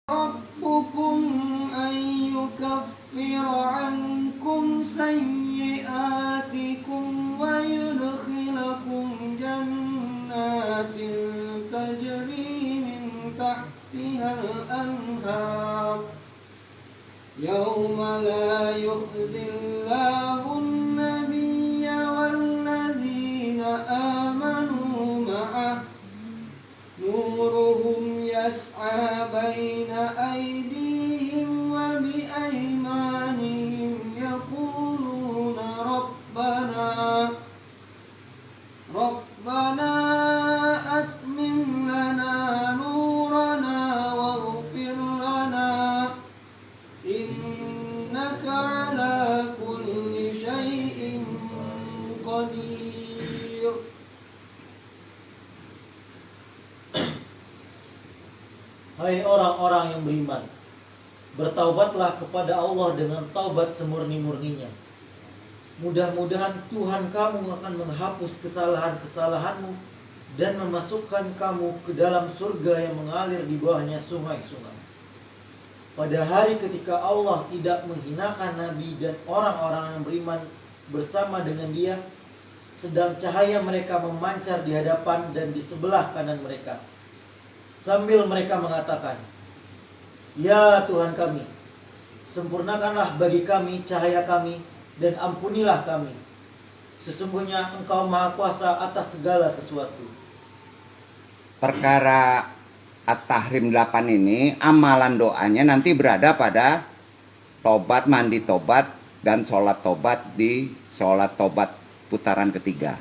ربكم أن يكفر عنكم سيئاتكم ويدخلكم جنات تجري من تحتها الأنهار يوم لا يخزي الله النبي والذين آمنوا معه نورهم يسعى بين أيديهم وبأيمانهم يقولون ربنا أتمم لنا نورنا واغفر لنا إنك على كل شيء قدير. Hai orang-orang yang beriman, bertaubatlah kepada Allah dengan taubat semurni-murninya. Mudah-mudahan Tuhan kamu akan menghapus kesalahan-kesalahanmu dan memasukkan kamu ke dalam surga yang mengalir di bawahnya sungai-sungai. Pada hari ketika Allah tidak menghinakan Nabi dan orang-orang yang beriman bersama dengan dia, sedang cahaya mereka memancar di hadapan dan di sebelah kanan mereka, sambil mereka mengatakan, "Ya Tuhan kami, sempurnakanlah bagi kami cahaya kami dan ampunilah kami. Sesungguhnya Engkau Maha Kuasa atas segala sesuatu." Perkara At-Tahrim 8 ini, amalan doanya nanti berada pada tobat, mandi tobat, dan sholat tobat di sholat tobat putaran ketiga.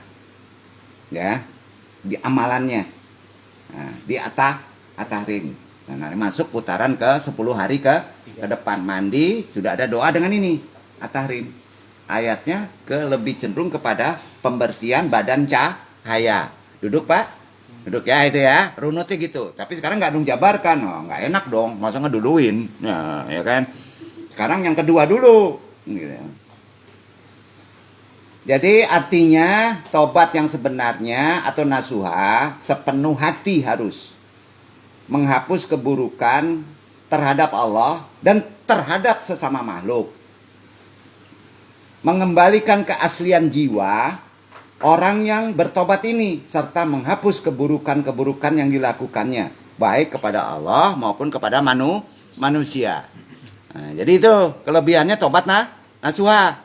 Ya, di amalannya. Nah, di At-Tahrim. Nah, masuk putaran ke 10 hari ke depan. Mandi, sudah ada doa dengan ini. At-Tahrim. Ayatnya lebih cenderung kepada pembersihan badan cahaya. Duduk Pak? Duduk ya itu ya. Runutnya gitu. Tapi sekarang nggak jabarkan. Oh, nggak enak dong. Masa ngeduluin. Nah, ya kan? Sekarang yang kedua dulu. Gitu. Jadi artinya tobat yang sebenarnya atau nasuha sepenuh hati harus menghapus keburukan terhadap Allah dan terhadap sesama makhluk. Mengembalikan keaslian jiwa orang yang bertobat ini serta menghapus keburukan-keburukan yang dilakukannya baik kepada Allah maupun kepada manusia. Nah, jadi itu kelebihannya tobat nasuha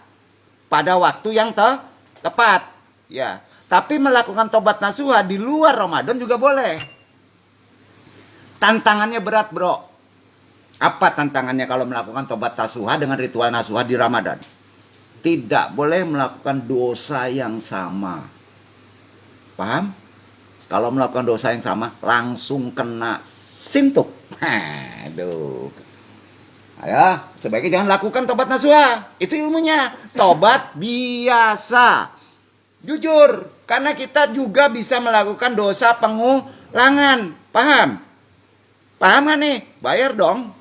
pada waktu yang tepat. Ya, tapi melakukan tobat nasuha di luar Ramadan juga boleh. Tantangannya berat, bro. Apa tantangannya kalau melakukan tobat nasuha dengan ritual nasuha di Ramadan? Tidak boleh melakukan dosa yang sama. Paham? Kalau melakukan dosa yang sama, langsung kena sintuk. Aduh. Ayo, sebaiknya jangan lakukan tobat nasuha. Itu ilmunya. Tobat biasa. Jujur, karena kita juga bisa melakukan dosa pengulangan. Paham? Paham gak nih? Bayar dong.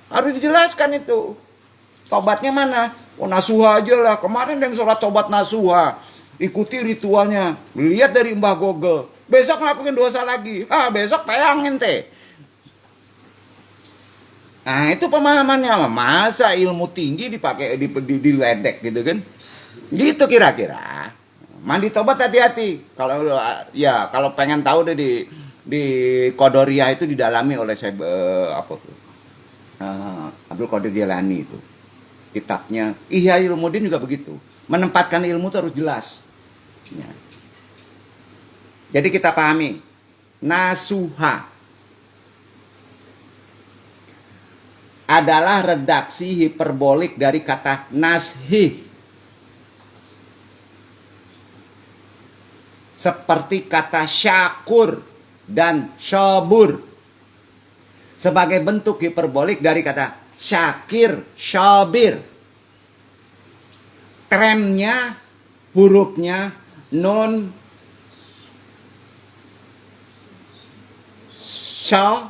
Harus dijelaskan itu. Tobatnya mana? Oh, nasuha aja lah. Kemarin yang sholat tobat nasuha. Ikuti ritualnya. Lihat dari Mbah Google. Besok ngelakuin dosa lagi. Besok peyang ente. Nah, itu pemahamannya. Masa ilmu tinggi dipakai diledek gitu kan? Gitu kira-kira. Mandi tobat hati-hati. Kalau pengen tahu deh di Qadariyah itu didalami oleh Abdul Qadir Jailani itu. Kitabnya Ihya Ulumuddin juga begitu. Menempatkan ilmu itu harus jelas. Ya. Jadi kita pahami nasuha adalah redaksi hiperbolik dari kata nashi. Seperti kata syakur dan syabur. Sebagai bentuk hiperbolik dari kata syakir, syabir. Kremnya, hurufnya nun, sya,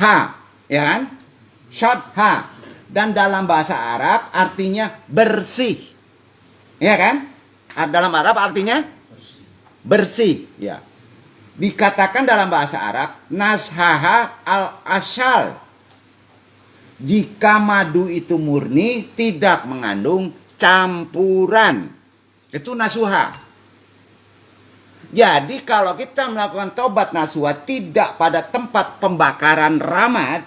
ha, ya kan? Syadha. Dan dalam bahasa Arab artinya bersih. Ya kan? Dalam Arab artinya bersih, ya. Dikatakan dalam bahasa Arab, nashaha al-asyal. Jika madu itu murni, tidak mengandung campuran. Itu nasuha. Jadi kalau kita melakukan tobat nasuha tidak pada tempat pembakaran ramad,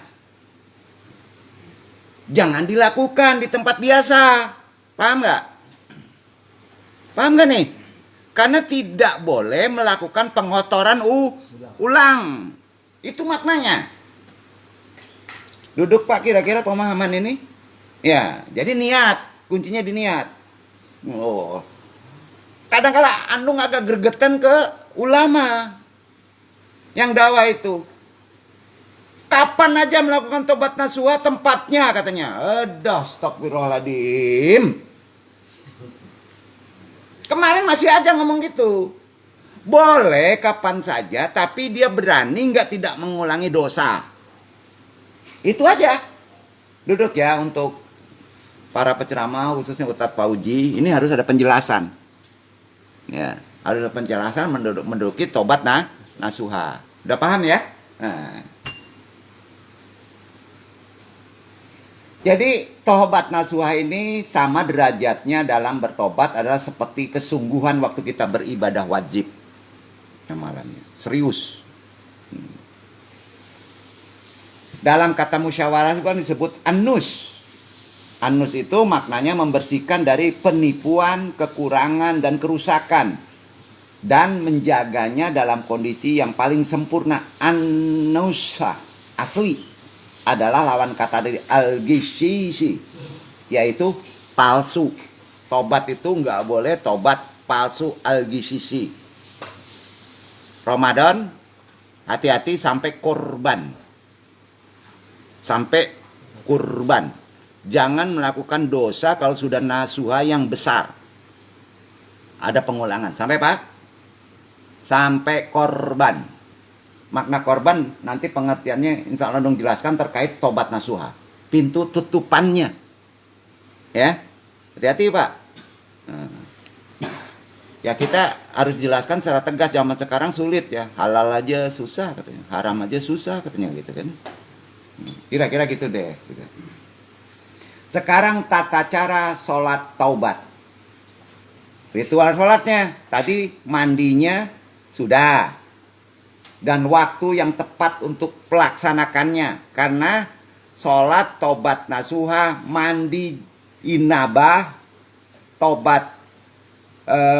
jangan dilakukan di tempat biasa. Paham nggak? Paham nggak nih? Karena tidak boleh melakukan pengotoran ulang. Itu maknanya. Duduk Pak, kira-kira pemahaman ini? Ya, jadi niat. Kuncinya di niat. Oh. Kadang-kala andung agak gregetan ke ulama yang dakwah itu. Kapan aja melakukan tobat nasuha tempatnya katanya. Astagfirullahaladzim. Kemarin masih aja ngomong gitu. Boleh kapan saja, tapi dia berani nggak tidak mengulangi dosa. Itu aja. Duduk ya untuk para penceramah khususnya Ustadz Fauji, ini harus ada penjelasan. Ya, harus ada penjelasan menduduki tobat nasuha. Udah paham ya? Nah. Jadi tobat nasuha ini sama derajatnya dalam bertobat adalah seperti kesungguhan waktu kita beribadah wajib. Amalannya serius. Dalam kata musyawarah itu kan disebut anus. Anus itu maknanya membersihkan dari penipuan, kekurangan, dan kerusakan. Dan menjaganya dalam kondisi yang paling sempurna. Anusa, asli, adalah lawan kata dari al-ghishisi, yaitu palsu. Tobat itu nggak boleh tobat palsu al-ghishisi. Ramadan, hati-hati sampai korban. Sampai kurban. Jangan melakukan dosa kalau sudah nasuha yang besar. Ada pengulangan. Sampai Pak? Sampai korban. Makna korban nanti pengertiannya insya Allah dong jelaskan terkait tobat nasuha. Pintu tutupannya. Ya. Hati-hati Pak. Ya kita harus jelaskan secara tegas. Zaman sekarang sulit ya. Halal aja susah katanya. Haram aja susah katanya gitu kan. Kira-kira gitu deh. Sekarang tata cara sholat taubat. Ritual sholatnya. Tadi mandinya sudah. Dan waktu yang tepat untuk pelaksanakannya. Karena sholat taubat nasuha, mandi inabah, tobat,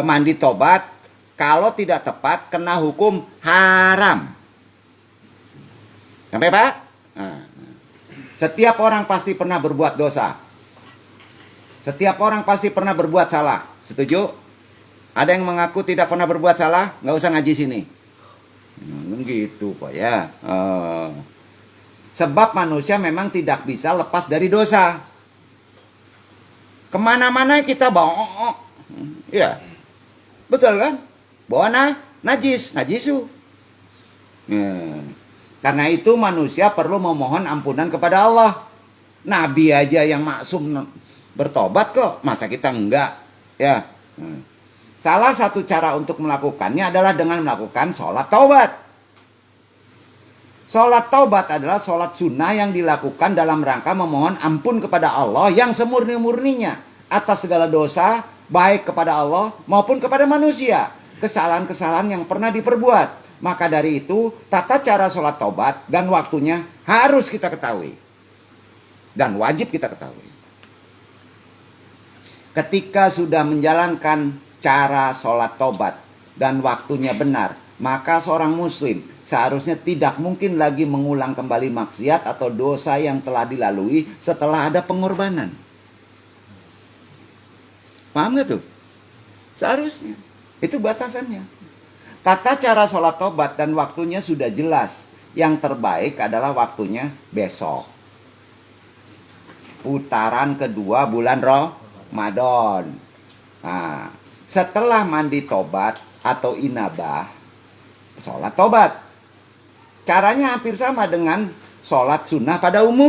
mandi tobat. Kalau tidak tepat kena hukum haram. Sampai Pak? Setiap orang pasti pernah berbuat dosa. Setiap orang pasti pernah berbuat salah. Setuju? Ada yang mengaku tidak pernah berbuat salah? Nggak usah ngaji sini. Gitu Pak ya. Sebab manusia memang tidak bisa lepas dari dosa. Kemana-mana kita bawa. Iya. Betul kan? Bawa najisu. Karena itu manusia perlu memohon ampunan kepada Allah. Nabi aja yang maksum bertobat kok. Masa kita enggak? Ya. Salah satu cara untuk melakukannya adalah dengan melakukan sholat taubat. Sholat taubat adalah sholat sunnah yang dilakukan dalam rangka memohon ampun kepada Allah yang semurni-murninya atas segala dosa, baik kepada Allah maupun kepada manusia. Kesalahan-kesalahan yang pernah diperbuat. Maka dari itu, tata cara sholat taubat dan waktunya harus kita ketahui. Dan wajib kita ketahui. Ketika sudah menjalankan cara sholat taubat dan waktunya benar, maka seorang muslim seharusnya tidak mungkin lagi mengulang kembali maksiat atau dosa yang telah dilalui setelah ada pengorbanan. Paham gak tuh? Seharusnya. Itu batasannya. Tata cara sholat tobat dan waktunya sudah jelas. Yang terbaik adalah waktunya besok. Putaran kedua bulan Ramadan. Nah, setelah mandi tobat atau inabah, sholat tobat. Caranya hampir sama dengan sholat sunnah pada umum.